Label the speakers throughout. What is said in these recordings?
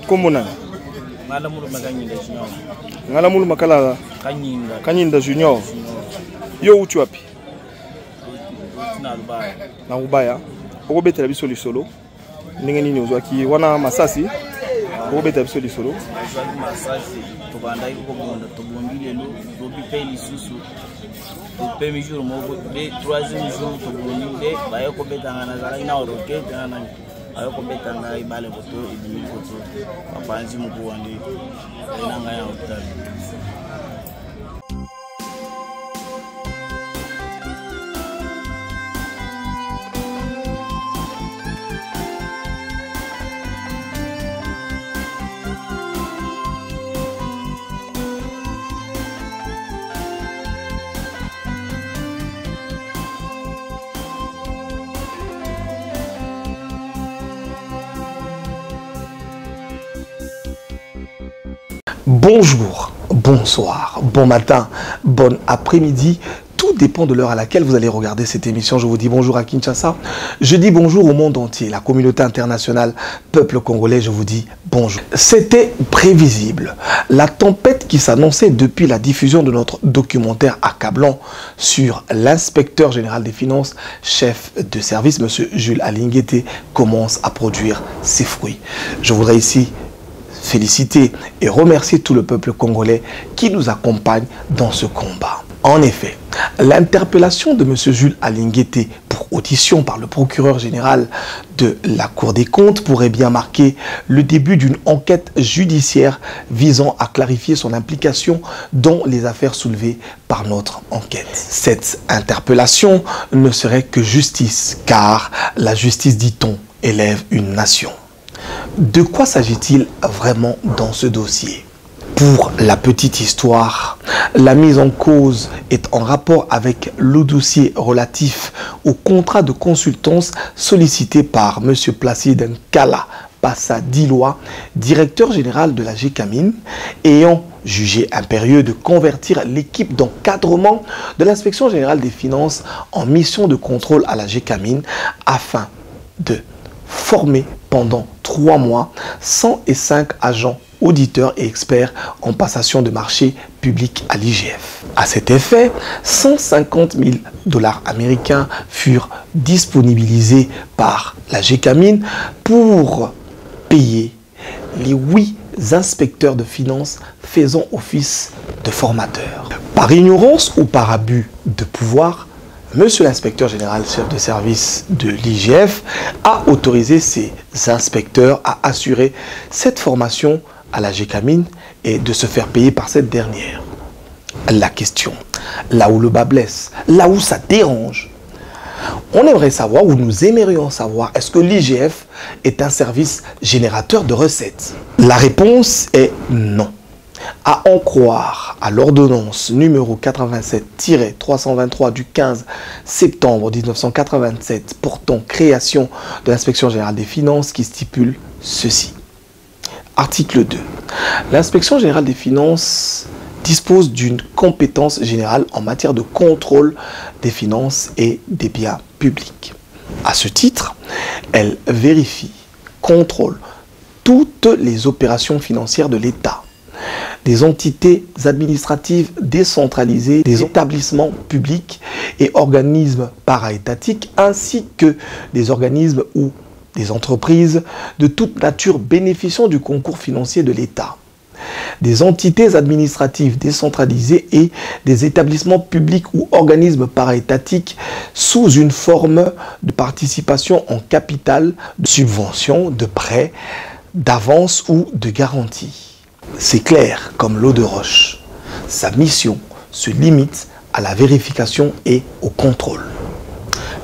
Speaker 1: Comment on a? Ngala mulu makala Kanyinda Junior. Yo où tu as pi? Na Ubaya. Oko betela biso lisolo. Ndenge nini ozwaki wana masasi? Oko betela biso lisolo.
Speaker 2: Masasi to banda iko bonda to bondi lelo to bipe lisusu. To premier jour moko de troisième jour to bondi de ba yoko betanga na zala ina rocket na ayoko betanga ibale koto ibimi koto apanzi muku wandi ina ngaya hotel.
Speaker 3: Bonjour, bonsoir, bon matin, bon après-midi. Tout dépend de l'heure à laquelle vous allez regarder cette émission. Je vous dis bonjour à Kinshasa. Je dis bonjour au monde entier. La communauté internationale, peuple congolais, je vous dis bonjour. C'était prévisible. La tempête qui s'annonçait depuis la diffusion de notre documentaire accablant sur l'inspecteur général des finances, chef de service, M. Jules Alinguete, commence à produire ses fruits. Je voudrais ici féliciter et remercier tout le peuple congolais qui nous accompagne dans ce combat. En effet, l'interpellation de M. Jules Alinguete pour audition par le procureur général de la Cour des comptes pourrait bien marquer le début d'une enquête judiciaire visant à clarifier son implication dans les affaires soulevées par notre enquête. Cette interpellation ne serait que justice, car la justice, dit-on, élève une nation. De quoi s'agit-il vraiment dans ce dossier? Pour la petite histoire, la mise en cause est en rapport avec le dossier relatif au contrat de consultance sollicité par M. Placide Nkala Passa-Dilois, directeur général de la GECAMIN, ayant jugé impérieux de convertir l'équipe d'encadrement de l'inspection générale des finances en mission de contrôle à la GECAMIN afin de former pendant 3 mois 105 agents, auditeurs et experts en passation de marché public à l'IGF. À cet effet, 150 000 $ américains furent disponibilisés par la GECAMIN pour payer les 8 inspecteurs de finances faisant office de formateurs. Par ignorance ou par abus de pouvoir, Monsieur l'inspecteur général chef de service de l'IGF a autorisé ses inspecteurs à assurer cette formation à la GECAMIN et de se faire payer par cette dernière. La question, là où le bas blesse, là où ça dérange, on aimerait savoir, ou nous aimerions savoir, est-ce que l'IGF est un service générateur de recettes? La réponse est non. À en croire à l'ordonnance numéro 87-323 du 15 septembre 1987 portant création de l'inspection générale des finances qui stipule ceci. Article 2. L'inspection générale des finances dispose d'une compétence générale en matière de contrôle des finances et des biens publics. À ce titre, elle vérifie, contrôle toutes les opérations financières de l'État, des entités administratives décentralisées, des établissements publics et organismes para-étatiques, ainsi que des organismes ou des entreprises de toute nature bénéficiant du concours financier de l'État, des entités administratives décentralisées et des établissements publics ou organismes para-étatiques sous une forme de participation en capital, de subvention, de prêt, d'avance ou de garantie. C'est clair comme l'eau de roche. Sa mission se limite à la vérification et au contrôle.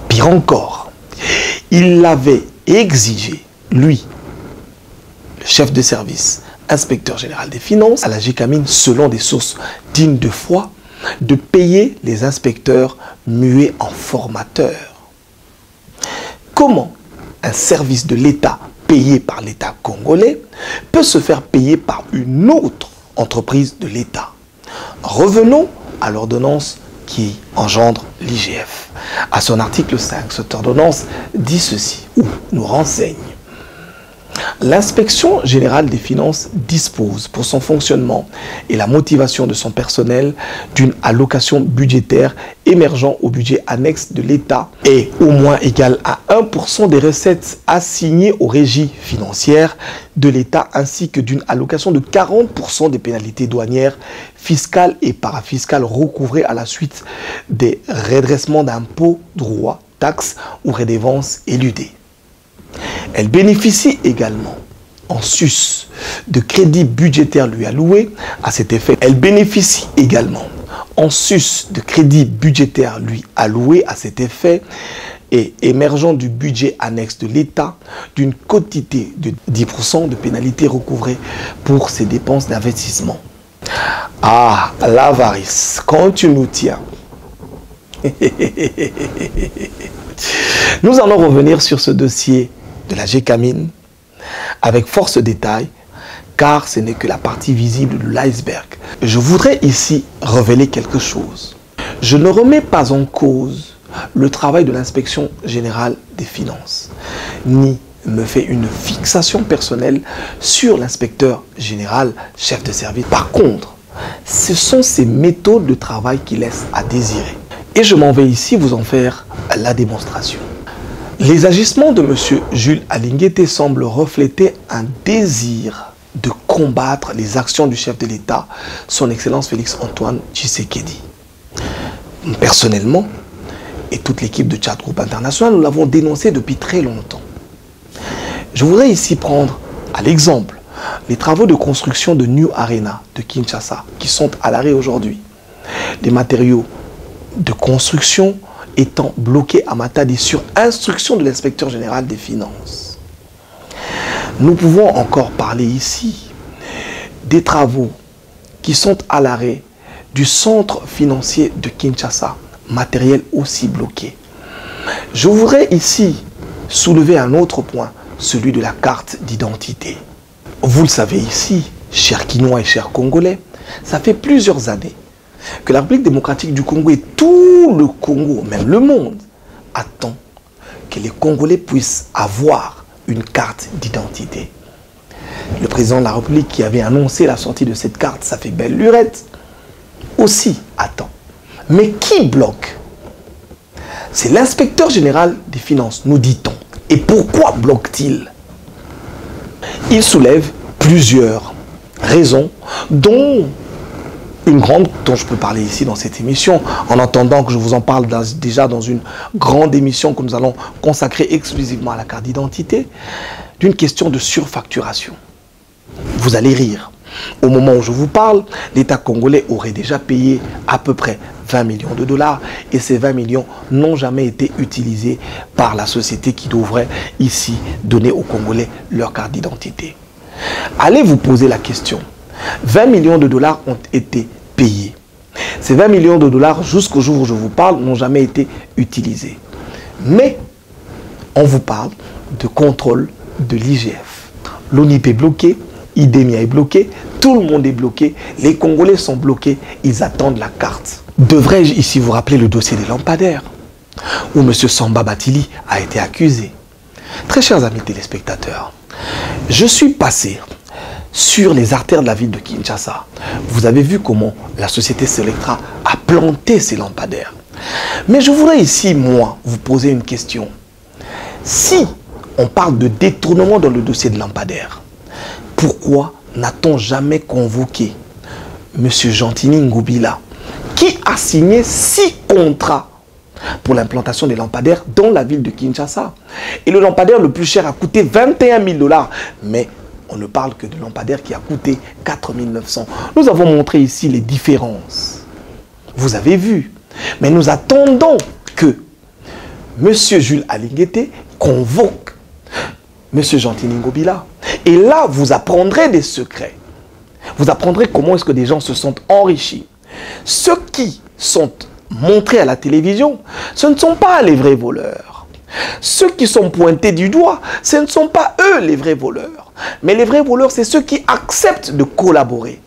Speaker 3: Pire encore, il l'avait exigé, lui, le chef de service, inspecteur général des finances, à la GECAMIN, selon des sources dignes de foi, de payer les inspecteurs muets en formateurs. Comment un service de l'État payé par l'État congolais peut se faire payer par une autre entreprise de l'État? Revenons à l'ordonnance qui engendre l'IGF. À son article 5, cette ordonnance dit ceci, ou nous renseigne. L'inspection générale des finances dispose pour son fonctionnement et la motivation de son personnel d'une allocation budgétaire émergeant au budget annexe de l'État et au moins égale à 1% des recettes assignées aux régies financières de l'État ainsi que d'une allocation de 40% des pénalités douanières, fiscales et parafiscales recouvrées à la suite des redressements d'impôts, droits, taxes ou redevances éludées. Elle bénéficie également, en sus de crédits budgétaires lui alloués à cet effet. Elle bénéficie également, en sus de crédits budgétaires lui alloués à cet effet et émergeant du budget annexe de l'État, d'une quotité de 10% de pénalités recouvrées pour ses dépenses d'investissement. Ah, l'avarice, quand tu nous tiens. Nous allons revenir sur ce dossier de la Gécamine avec force détail, car ce n'est que la partie visible de l'iceberg. Je voudrais ici révéler quelque chose. Je ne remets pas en cause le travail de l'inspection générale des finances, ni me fais une fixation personnelle sur l'inspecteur général chef de service. Par contre, ce sont ces méthodes de travail qui laissent à désirer. Et je m'en vais ici vous en faire la démonstration. Les agissements de M. Jules Alinguete semblent refléter un désir de combattre les actions du chef de l'État, son Excellence Félix Antoine Tshisekedi. Personnellement, et toute l'équipe de Tchad Group International, nous l'avons dénoncé depuis très longtemps. Je voudrais ici prendre à l'exemple les travaux de construction de New Arena de Kinshasa, qui sont à l'arrêt aujourd'hui. Les matériaux de construction étant bloqués à Matadi sur instruction de l'inspecteur général des finances. Nous pouvons encore parler ici des travaux qui sont à l'arrêt du centre financier de Kinshasa, matériel aussi bloqué. Je voudrais ici soulever un autre point, celui de la carte d'identité. Vous le savez ici, chers Quinois et chers Congolais, ça fait plusieurs années que la République démocratique du Congo et tout le Congo, même le monde, attend que les Congolais puissent avoir une carte d'identité. Le président de la République qui avait annoncé la sortie de cette carte, ça fait belle lurette, aussi attend. Mais qui bloque? C'est l'inspecteur général des finances, nous dit-on. Et pourquoi bloque-t-il? Il soulève plusieurs raisons, dont une grande dont je peux parler ici dans cette émission, en attendant que je vous en parle déjà dans une grande émission que nous allons consacrer exclusivement à la carte d'identité, d'une question de surfacturation. Vous allez rire. Au moment où je vous parle, l'État congolais aurait déjà payé à peu près 20 millions de dollars et ces 20 millions n'ont jamais été utilisés par la société qui devrait ici donner aux Congolais leur carte d'identité. Allez vous poser la question. 20 millions de dollars ont été payés. Ces 20 millions de dollars, jusqu'au jour où je vous parle, n'ont jamais été utilisés. Mais on vous parle de contrôle de l'IGF. L'ONIP est bloqué, IDEMIA est bloqué, tout le monde est bloqué, les Congolais sont bloqués, ils attendent la carte. Devrais-je ici vous rappeler le dossier des lampadaires, où M. Samba Batili a été accusé? Très chers amis téléspectateurs, je suis passé sur les artères de la ville de Kinshasa. Vous avez vu comment la société Selectra a planté ces lampadaires. Mais je voudrais ici, moi, vous poser une question. Si on parle de détournement dans le dossier de lampadaires, pourquoi n'a-t-on jamais convoqué M. Gentini Ngubila, qui a signé 6 contrats pour l'implantation des lampadaires dans la ville de Kinshasa? Et le lampadaire le plus cher a coûté 21 000 $. Mais on ne parle que de lampadaire qui a coûté 4 900. Nous avons montré ici les différences. Vous avez vu. Mais nous attendons que M. Jules Alinguete convoque M. Gentini Ngubila. Et là, vous apprendrez des secrets. Vous apprendrez comment est-ce que des gens se sont enrichis. Ceux qui sont montrés à la télévision, ce ne sont pas les vrais voleurs. Ceux qui sont pointés du doigt, ce ne sont pas eux les vrais voleurs. Mais les vrais voleurs, c'est ceux qui acceptent de collaborer.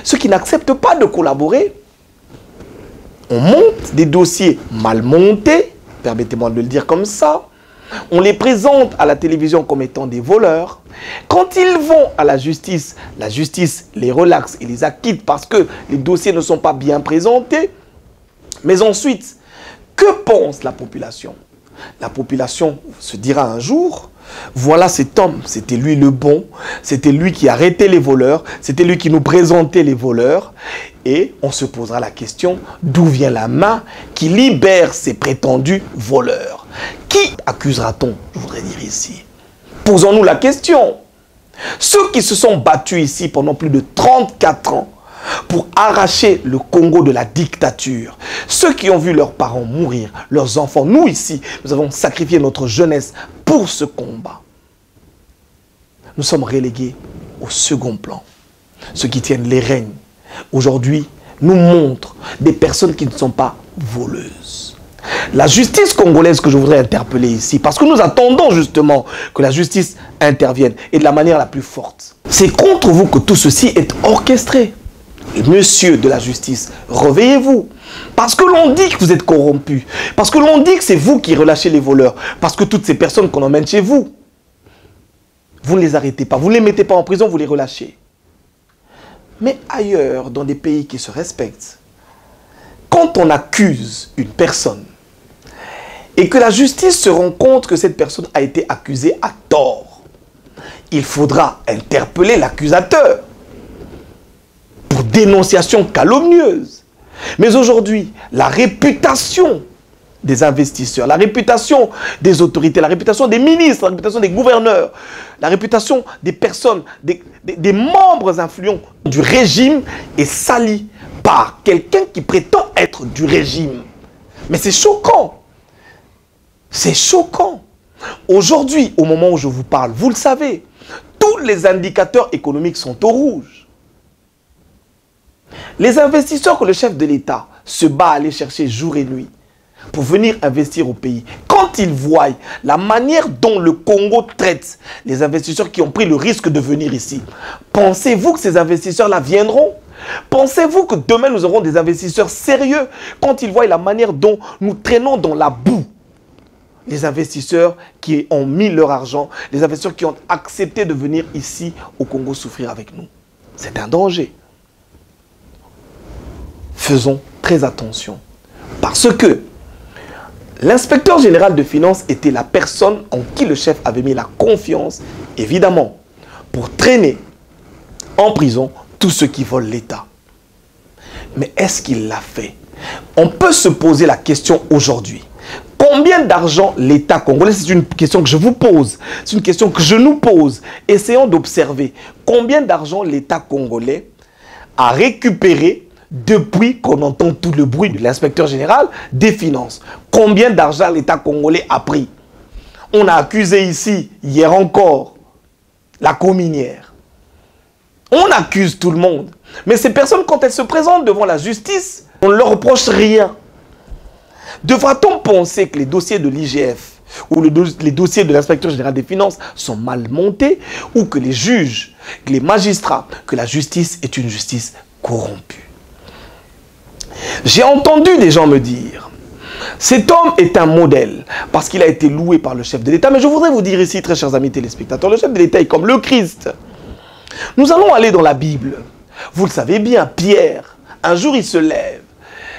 Speaker 3: Ceux qui n'acceptent pas de collaborer, on monte des dossiers mal montés, permettez-moi de le dire comme ça, On les présente à la télévision comme étant des voleurs. Quand ils vont à la justice les relaxe et les acquitte parce que les dossiers ne sont pas bien présentés. Mais ensuite, que pense la population? La population se dira un jour, voilà cet homme, c'était lui le bon, c'était lui qui arrêtait les voleurs, c'était lui qui nous présentait les voleurs. Et on se posera la question, d'où vient la main qui libère ces prétendus voleurs? Qui accusera-t-on, je voudrais dire ici? Posons-nous la question. Ceux qui se sont battus ici pendant plus de 34 ans pour arracher le Congo de la dictature, ceux qui ont vu leurs parents mourir, leurs enfants, nous ici, nous avons sacrifié notre jeunesse pour ce combat. Nous sommes relégués au second plan. Ceux qui tiennent les règnes, aujourd'hui, nous montrent des personnes qui ne sont pas voleuses. La justice congolaise que je voudrais interpeller ici, parce que nous attendons justement que la justice intervienne, et de la manière la plus forte. C'est contre vous que tout ceci est orchestré. Monsieur de la justice, réveillez-vous. Parce que l'on dit que vous êtes corrompu. Parce que l'on dit que c'est vous qui relâchez les voleurs. Parce que toutes ces personnes qu'on emmène chez vous, vous ne les arrêtez pas. Vous ne les mettez pas en prison, vous les relâchez. Mais ailleurs, dans des pays qui se respectent, quand on accuse une personne et que la justice se rend compte que cette personne a été accusée à tort, il faudra interpeller l'accusateur pour dénonciation calomnieuse. Mais aujourd'hui, la réputation des investisseurs, la réputation des autorités, la réputation des ministres, la réputation des gouverneurs, la réputation des personnes, des membres influents du régime est salie par quelqu'un qui prétend être du régime. Mais c'est choquant. C'est choquant. Aujourd'hui, au moment où je vous parle, vous le savez, tous les indicateurs économiques sont au rouge. Les investisseurs que le chef de l'État se bat à aller chercher jour et nuit pour venir investir au pays, quand ils voient la manière dont le Congo traite les investisseurs qui ont pris le risque de venir ici, pensez-vous que ces investisseurs-là viendront? Pensez-vous que demain nous aurons des investisseurs sérieux quand ils voient la manière dont nous traînons dans la boue les investisseurs qui ont mis leur argent, les investisseurs qui ont accepté de venir ici au Congo souffrir avec nous? C'est un danger. Faisons très attention. Parce que l'inspecteur général de finances était la personne en qui le chef avait mis la confiance, évidemment, pour traîner en prison tous ceux qui volent l'État. Mais est-ce qu'il l'a fait? On peut se poser la question aujourd'hui. Combien d'argent l'État congolais, c'est une question que je vous pose, c'est une question que je nous pose. Essayons d'observer combien d'argent l'État congolais a récupéré depuis qu'on entend tout le bruit de l'inspecteur général des finances. Combien d'argent l'État congolais a pris? On a accusé ici, hier encore, la cominière. On accuse tout le monde. Mais ces personnes, quand elles se présentent devant la justice, on ne leur reproche rien. Devra-t-on penser que les dossiers de l'IGF ou les dossiers de l'inspecteur général des finances sont mal montés, ou que les juges, que les magistrats, que la justice est une justice corrompue? J'ai entendu des gens me dire, cet homme est un modèle parce qu'il a été loué par le chef de l'État. Mais je voudrais vous dire ici, très chers amis téléspectateurs, le chef de l'État est comme le Christ. Nous allons aller dans la Bible. Vous le savez bien, Pierre, un jour il se lève.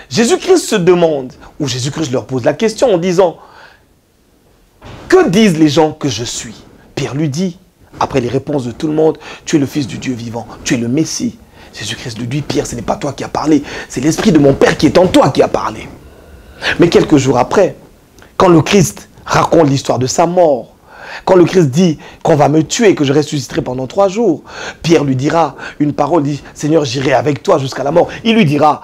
Speaker 3: Jésus-Christ se demande, ou Jésus-Christ leur pose la question en disant, que disent les gens que je suis? Pierre lui dit, après les réponses de tout le monde, tu es le Fils du Dieu vivant, tu es le Messie. Jésus-Christ lui dit, Pierre, ce n'est pas toi qui as parlé, c'est l'Esprit de mon Père qui est en toi qui a parlé. Mais quelques jours après, quand le Christ raconte l'histoire de sa mort, quand le Christ dit qu'on va me tuer et que je ressusciterai pendant 3 jours, Pierre lui dira une parole, dit, Seigneur, j'irai avec toi jusqu'à la mort. Il lui dira,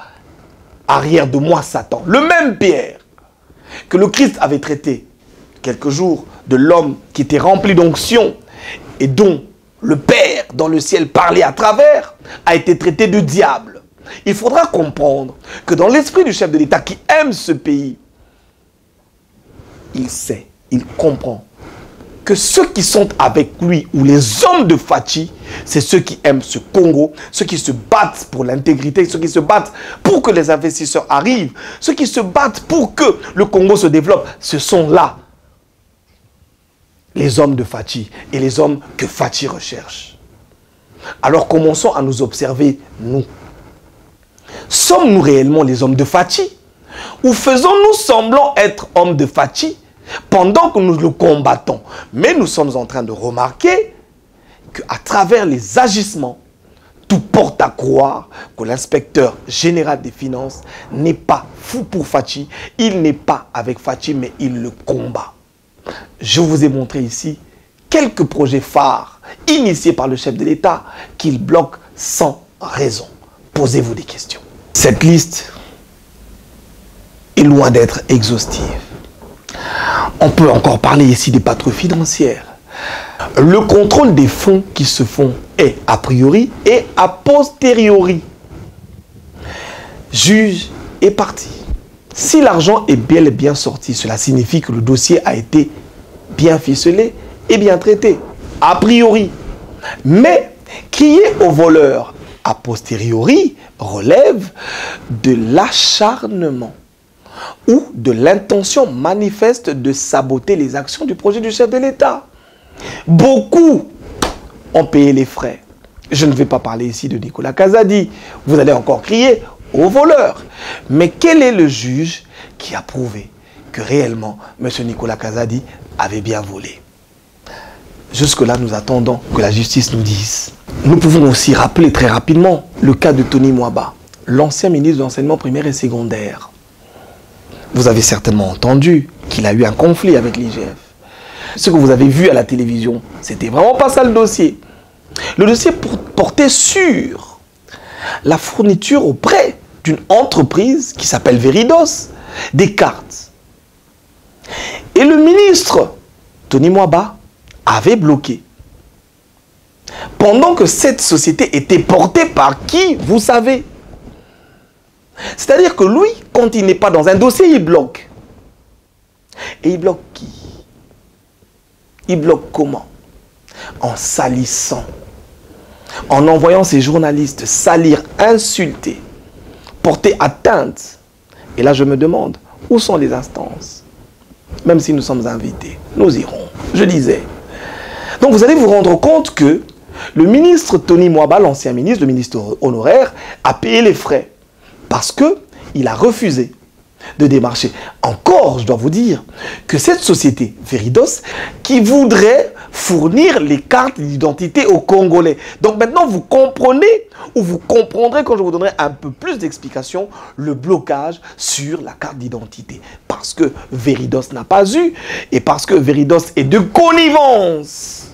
Speaker 3: arrière de moi, Satan. Le même Pierre que le Christ avait traité quelques jours de l'homme qui était rempli d'onction et dont le Père dans le ciel parlait à travers, a été traité de diable. Il faudra comprendre que dans l'esprit du chef de l'État qui aime ce pays, il sait, il comprend que ceux qui sont avec lui, ou les hommes de Fachi, c'est ceux qui aiment ce Congo, ceux qui se battent pour l'intégrité, ceux qui se battent pour que les investisseurs arrivent, ceux qui se battent pour que le Congo se développe. Ce sont là les hommes de Fachi et les hommes que Fachi recherche. Alors commençons à nous observer, nous. Sommes-nous réellement les hommes de Fachi? Ou faisons-nous semblant être hommes de Fachi pendant que nous le combattons? Mais nous sommes en train de remarquer qu'à travers les agissements, tout porte à croire que l'inspecteur général des finances n'est pas fou pour Fachi. Il n'est pas avec Fachi, mais il le combat. Je vous ai montré ici quelques projets phares initiés par le chef de l'État qu'il bloque sans raison. Posez-vous des questions. Cette liste est loin d'être exhaustive. On peut encore parler ici des patrouilles financières. Le contrôle des fonds qui se font est a priori et a posteriori. Juge est parti. Si l'argent est bel et bien sorti, cela signifie que le dossier a été bien ficelé et bien traité, a priori. Mais crier au voleur a posteriori relève de l'acharnement ou de l'intention manifeste de saboter les actions du projet du chef de l'État. Beaucoup ont payé les frais. Je ne vais pas parler ici de Nicolas Kazadi. Vous allez encore crier au voleur. Mais quel est le juge qui a prouvé que réellement M. Nicolas Kazadi avait bien volé? Jusque-là, nous attendons que la justice nous dise. Nous pouvons aussi rappeler très rapidement le cas de Tony Mwaba, l'ancien ministre de l'enseignement primaire et secondaire. Vous avez certainement entendu qu'il a eu un conflit avec l'IGF. Ce que vous avez vu à la télévision, c'était vraiment pas ça le dossier. Le dossier portait sur la fourniture auprès d'une entreprise qui s'appelle Veridos des cartes. Et le ministre Tony Mwaba avait bloqué. Pendant que cette société était portée par qui, vous savez. C'est-à-dire que lui, quand il n'est pas dans un dossier, il bloque. Et il bloque qui? Il bloque comment? En salissant. En envoyant ses journalistes salir, insulter, porter atteinte. Et là, je me demande, où sont les instances? Même si nous sommes invités, nous irons. Je disais. Donc, vous allez vous rendre compte que le ministre Tony Mwaba, l'ancien ministre, le ministre honoraire, a payé les frais. Parce qu'il a refusé de démarcher. Encore, je dois vous dire que cette société, Veridos, qui voudrait fournir les cartes d'identité aux Congolais. Donc maintenant, vous comprenez, ou vous comprendrez quand je vous donnerai un peu plus d'explications, le blocage sur la carte d'identité. Parce que Veridos n'a pas eu, et parce que Veridos est de connivence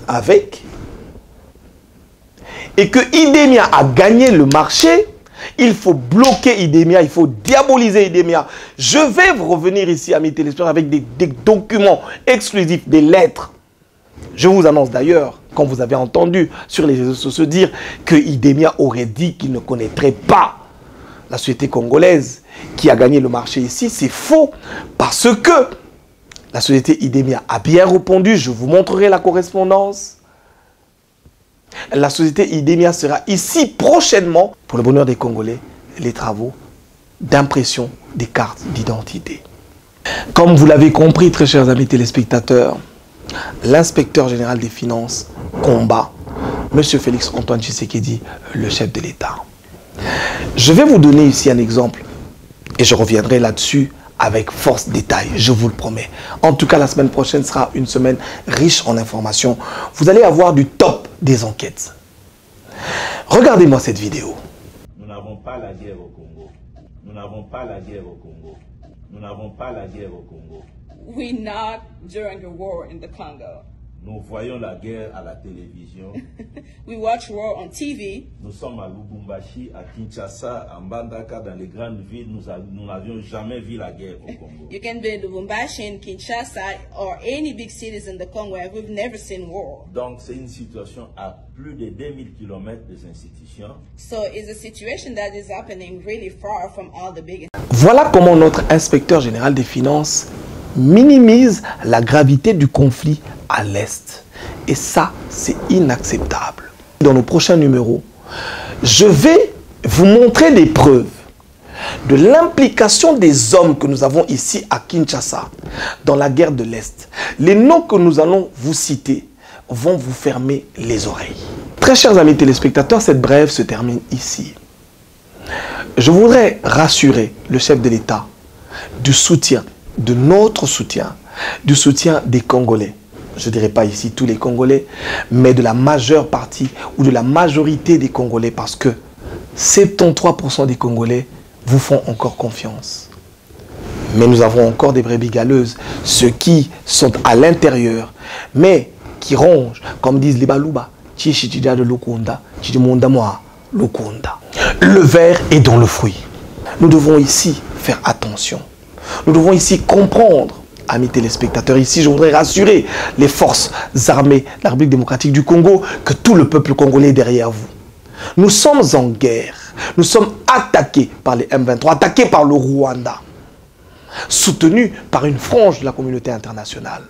Speaker 3: avec, et que Idemia a gagné le marché, il faut bloquer Idemia, il faut diaboliser Idemia. Je vais vous revenir ici, amis téléspectateurs, avec des documents exclusifs, des lettres. Je vous annonce d'ailleurs, quand vous avez entendu sur les réseaux sociaux dire que Idemia aurait dit qu'il ne connaîtrait pas la société congolaise qui a gagné le marché ici, c'est faux. Parce que la société Idemia a bien répondu, je vous montrerai la correspondance. La société Idemia sera ici prochainement pour le bonheur des Congolais, les travaux d'impression des cartes d'identité. Comme vous l'avez compris, très chers amis téléspectateurs, l'inspecteur général des finances combat M. Félix Antoine Tshisekedi, le chef de l'État. Je vais vous donner ici un exemple et je reviendrai là-dessus avec force détail, je vous le promets. En tout cas, la semaine prochaine sera une semaine riche en informations. Vous allez avoir du top des enquêtes. Regardez-moi cette vidéo.
Speaker 4: Nous n'avons pas la guerre au Congo. Nous n'avons pas la guerre au Congo. Nous n'avons pas la guerre au Congo.
Speaker 5: We're not during the war in the Congo.
Speaker 4: Nous voyons la guerre à la télévision.
Speaker 5: We watch war on TV.
Speaker 4: Nous sommes à Lubumbashi, à Kinshasa, à Mbandaka, dans les grandes villes. Nous n'avions jamais vu la guerre au Congo.
Speaker 5: You can be in Lubumbashi, in Kinshasa, or any big cities in the Congo, and we've never seen war.
Speaker 4: Donc c'est une situation à plus de 2000 km des institutions.
Speaker 5: So it's a situation that is happening really far from all the big.
Speaker 3: Voilà comment notre inspecteur général des finances minimise la gravité du conflit à l'Est. Et ça, c'est inacceptable. Dans nos prochains numéros, je vais vous montrer des preuves de l'implication des hommes que nous avons ici à Kinshasa dans la guerre de l'Est, les noms que nous allons vous citer vont vous fermer les oreilles. Très chers amis téléspectateurs, cette brève se termine ici. Je voudrais rassurer le chef de l'État du soutien, de notre soutien, du soutien des Congolais. Je ne dirais pas ici tous les Congolais, mais de la majeure partie ou de la majorité des Congolais, parce que 73% des Congolais vous font encore confiance. Mais nous avons encore des brebis galeuses, ceux qui sont à l'intérieur, mais qui rongent, comme disent les Balouba. Le ver est dans le fruit. Nous devons ici faire attention. Nous devons ici comprendre, amis téléspectateurs. Ici, je voudrais rassurer les forces armées de la République démocratique du Congo que tout le peuple congolais est derrière vous. Nous sommes en guerre. Nous sommes attaqués par les M23, attaqués par le Rwanda, soutenus par une frange de la communauté internationale.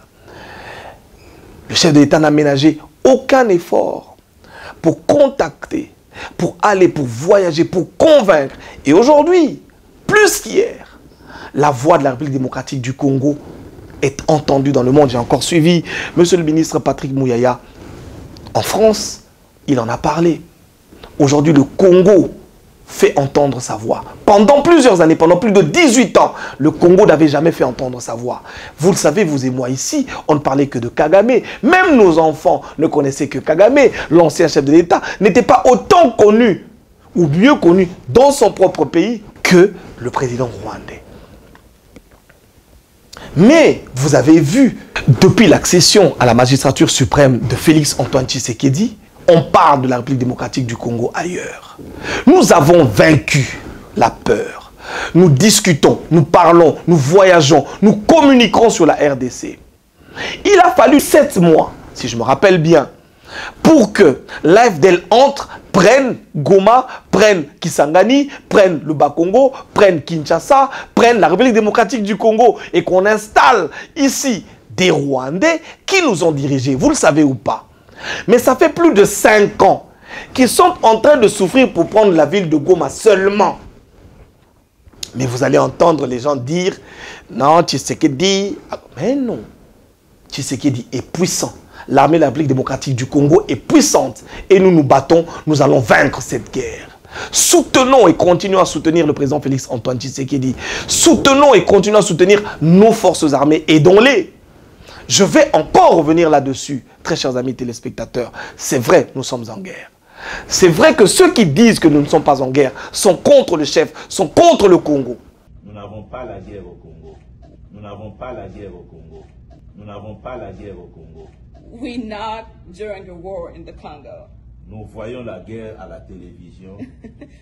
Speaker 3: Le chef de l'État n'a ménagé aucun effort pour contacter, pour aller, pour voyager, pour convaincre. Et aujourd'hui, plus qu'hier, la voix de la République démocratique du Congo est entendue dans le monde. J'ai encore suivi monsieur le ministre Patrick Mouyaya en France. Il en a parlé. Aujourd'hui, le Congo fait entendre sa voix. Pendant plusieurs années, pendant plus de 18 ans, le Congo n'avait jamais fait entendre sa voix. Vous le savez, vous et moi ici, on ne parlait que de Kagame. Même nos enfants ne connaissaient que Kagame. L'ancien chef de l'État n'était pas autant connu, ou mieux connu, dans son propre pays que le président rwandais. Mais vous avez vu, depuis l'accession à la magistrature suprême de Félix Antoine Tshisekedi, on parle de la République démocratique du Congo ailleurs. Nous avons vaincu la peur. Nous discutons, nous parlons, nous voyageons, nous communiquons sur la RDC. Il a fallu 7 mois, si je me rappelle bien, pour que l'AFDL entre, prenne Goma, prenne Kisangani, prenne le Bas-Congo, prenne Kinshasa, prenne la République démocratique du Congo et qu'on installe ici des Rwandais qui nous ont dirigés. Vous le savez ou pas? Mais ça fait plus de 5 ans qu'ils sont en train de souffrir pour prendre la ville de Goma seulement. Mais vous allez entendre les gens dire, non, Tshisekedi... Mais non, Tshisekedi est puissant. L'armée de la République démocratique du Congo est puissante. Et nous nous battons, nous allons vaincre cette guerre. Soutenons et continuons à soutenir le président Félix Antoine Tshisekedi. Soutenons et continuons à soutenir nos forces armées. Aidons-les. Je vais encore revenir là-dessus, très chers amis téléspectateurs. C'est vrai, nous sommes en guerre. C'est vrai que ceux qui disent que nous ne sommes pas en guerre sont contre le chef, sont contre le Congo.
Speaker 4: Nous n'avons pas la guerre au Congo. Nous n'avons pas la guerre au Congo. Nous n'avons pas la guerre au Congo.
Speaker 5: We're not during the war in the Congo.
Speaker 4: Nous voyons la guerre à la télévision.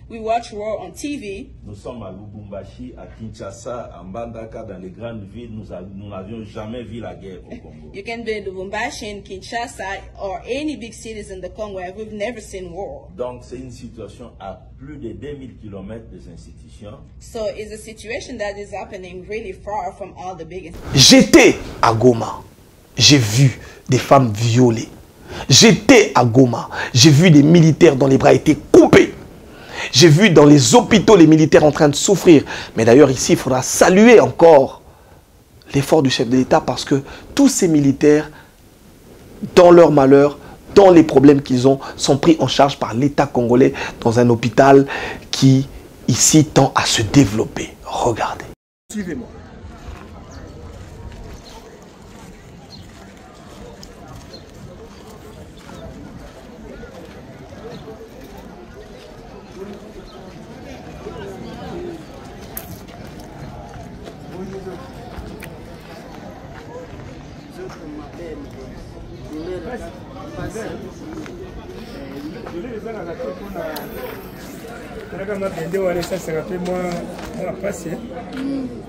Speaker 5: We watch war on TV.
Speaker 4: Nous sommes à Lubumbashi, à Kinshasa, à Mbandaka, dans les grandes villes. Nous n'avions jamais vu la guerre au Congo.
Speaker 5: You can be in Lubumbashi, in Kinshasa, or any big cities in the Congo, and we've never seen war.
Speaker 4: Donc c'est une situation à plus de 2000 km des institutions.
Speaker 5: So it's a situation that is happening really far from all the big.
Speaker 3: J'étais à Goma. J'ai vu des femmes violées. J'étais à Goma. J'ai vu des militaires dont les bras étaient coupés. J'ai vu dans les hôpitaux les militaires en train de souffrir. Mais d'ailleurs ici, il faudra saluer encore l'effort du chef de l'État parce que tous ces militaires, dans leur malheur, dans les problèmes qu'ils ont, sont pris en charge par l'État congolais dans un hôpital qui, ici, tend à se développer. Regardez.
Speaker 1: Suivez-moi.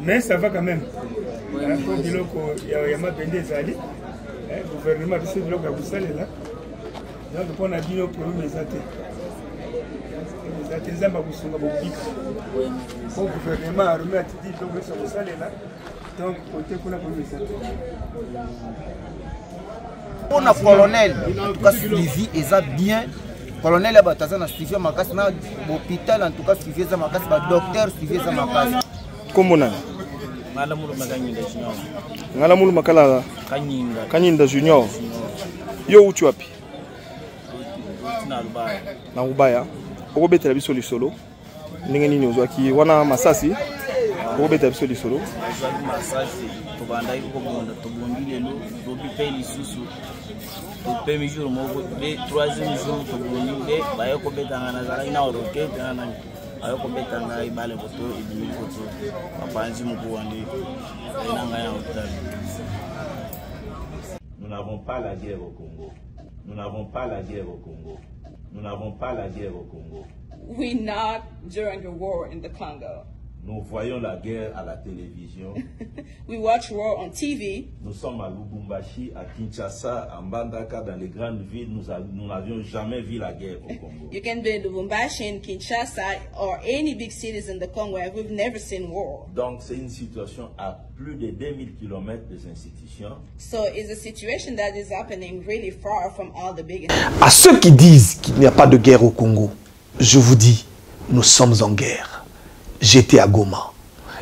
Speaker 6: Mais ça va quand même. Il y a ma bende zali. Le gouvernement a décidé de le faire là. Donc on a dit nos problèmes les athées. Les athées ça va vous sonner beaucoup. Le gouvernement a remis à dit donc ça vous salé là. Donc côté qu'on a problème les athées.
Speaker 7: On a colonel, en tout cas suivi et ça bien colonel ya bataza na suivi makasi na hôpital en tout cas suivi za makasi ba docteur suivi za makasi.
Speaker 1: Kombo na
Speaker 2: ngala mulu makanyinda junior.
Speaker 1: Ngala mulu makala Kanyinda junior. Yo uti wapi?
Speaker 2: Na Rubaya.
Speaker 1: Na Rubaya. Oko betela biso lisolo. Ndenge nini ozwaki wana masasi? Oko betela biso lisolo.
Speaker 2: Masasi tobandaki kobonda tobondi lelo tobipe lisusu. Premier jour moko de troisième jour tobondi de baye kobetanga na zala ina roquette na nani. Baye kobetanga ibale koto ibimi koto. Bapanzi moko wandi. Ina ngaya hotel.
Speaker 4: Nous n'avons pas la guerre au Congo. Nous n'avons pas la guerre au Congo. Nous n'avons pas la guerre au Congo.
Speaker 5: We're not during the war in the Congo.
Speaker 4: Nous voyons la guerre à la télévision.
Speaker 5: We watch war on TV.
Speaker 4: Nous sommes à Lubumbashi, à Kinshasa, à Mbandaka, dans les grandes villes. Nous n'avions jamais vu la guerre au Congo.
Speaker 5: You can be in Lubumbashi, in Kinshasa, or any big cities in the Congo where we've never seen war.
Speaker 4: Donc c'est une situation à plus de 2000 km des institutions.
Speaker 5: So it's a situation that is happening really far from all the big.
Speaker 3: À ceux qui disent qu'il n'y a pas de guerre au Congo, je vous dis, nous sommes en guerre. J'étais à Goma.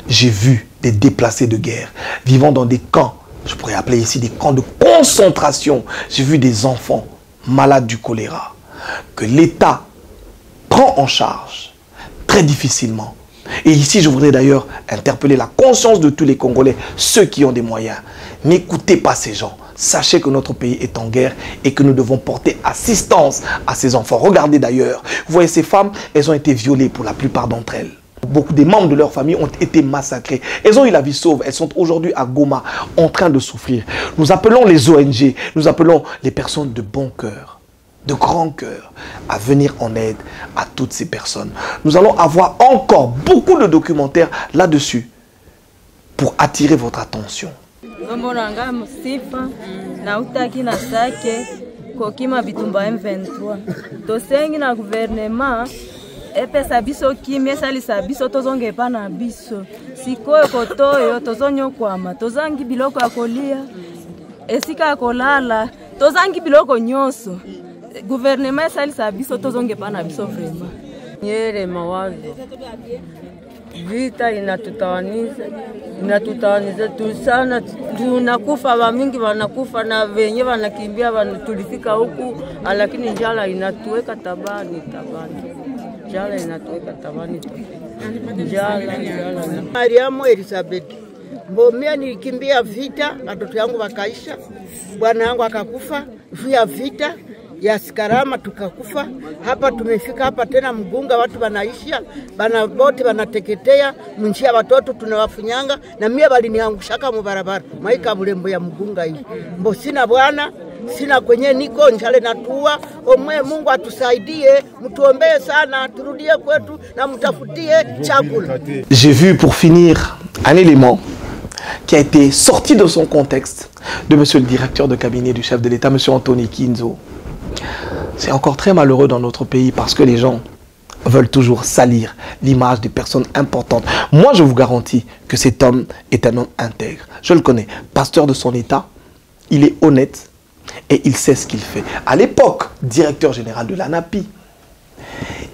Speaker 3: J'ai vu des déplacés de guerre vivant dans des camps. Je pourrais appeler ici des camps de concentration. J'ai vu des enfants malades du choléra que l'État prend en charge très difficilement. Et ici, je voudrais d'ailleurs interpeller la conscience de tous les Congolais, ceux qui ont des moyens. N'écoutez pas ces gens. Sachez que notre pays est en guerre et que nous devons porter assistance à ces enfants. Regardez d'ailleurs, vous voyez ces femmes, elles ont été violées pour la plupart d'entre elles. Beaucoup des membres de leur famille ont été massacrés. Elles ont eu la vie sauve. Elles sont aujourd'hui à Goma en train de souffrir. Nous appelons les ONG, nous appelons les personnes de bon cœur, de grand cœur, à venir en aide à toutes ces personnes. Nous allons avoir encore beaucoup de documentaires là-dessus pour attirer votre attention.
Speaker 8: Epesa biso kimia salisa biso tozonge pa na biso sikoyo kotoyo tozonyo kwama tozangi biloko ya kolia esika kolala tozangi biloko nyoso gouvernement salisa biso tozonge pa na biso vraiment
Speaker 9: nyere mawazo vita inatutawaniza tusana tunakufa wamingi wanakufa na wenye wanakimbia tulifika huku lakini njala inatuweka tabani Jala inatuweka tabani. Jala.
Speaker 10: Mariamu Elizabeth. Mbomia nilikimbia vita, watoto yangu wakaisha. Bwana yangu akakufa, vya vita ya Sikarama tukakufa. Hapa tumefika hapa tena Mgunga watu wanaisha, bana bote wanateketea, munjia watoto tunawafunyanga na mie waliniangushaka mu barabara. Maika bulembo ya Mgunga hii. Mbo sina bwana sina kwenye niko njale natua omwe Mungu atusaidie mtuombee sana turudie kwetu na mtafutie chakula.
Speaker 3: J'ai vu pour finir un élément qui a été sorti de son contexte de monsieur le directeur de cabinet du chef de l'État, monsieur Anthony Kinzo. C'est encore très malheureux dans notre pays parce que les gens veulent toujours salir l'image des personnes importantes. Moi, je vous garantis que cet homme est un homme intègre. Je le connais, pasteur de son État, il est honnête et il sait ce qu'il fait. À l'époque, directeur général de l'ANAPI,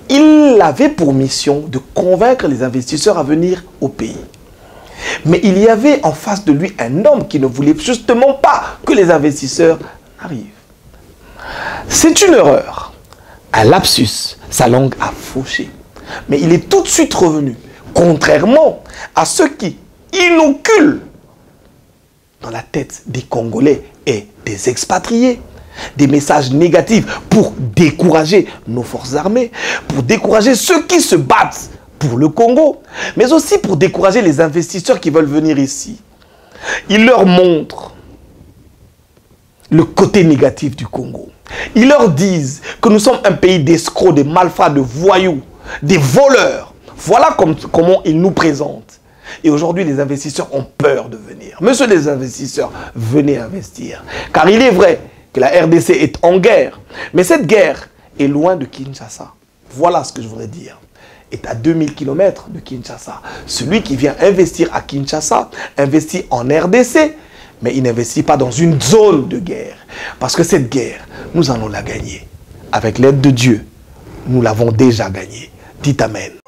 Speaker 3: il avait pour mission de convaincre les investisseurs à venir au pays. Mais il y avait en face de lui un homme qui ne voulait justement pas que les investisseurs arrivent. C'est une erreur, un lapsus, sa langue a fauché. Mais il est tout de suite revenu, contrairement à ceux qui inoculent dans la tête des Congolais et des expatriés des messages négatifs pour décourager nos forces armées, pour décourager ceux qui se battent pour le Congo, mais aussi pour décourager les investisseurs qui veulent venir ici. Ils leur montrent le côté négatif du Congo. Ils leur disent que nous sommes un pays d'escrocs, de malfrats, de voyous, des voleurs. Voilà comment ils nous présentent. Et aujourd'hui, les investisseurs ont peur de venir. Monsieur les investisseurs, venez investir. Car il est vrai que la RDC est en guerre. Mais cette guerre est loin de Kinshasa. Voilà ce que je voudrais dire. Est à 2000 km de Kinshasa. Celui qui vient investir à Kinshasa investit en RDC, mais il n'investit pas dans une zone de guerre. Parce que cette guerre, nous allons la gagner avec l'aide de Dieu nous l'avons déjà gagné. Dites Amen.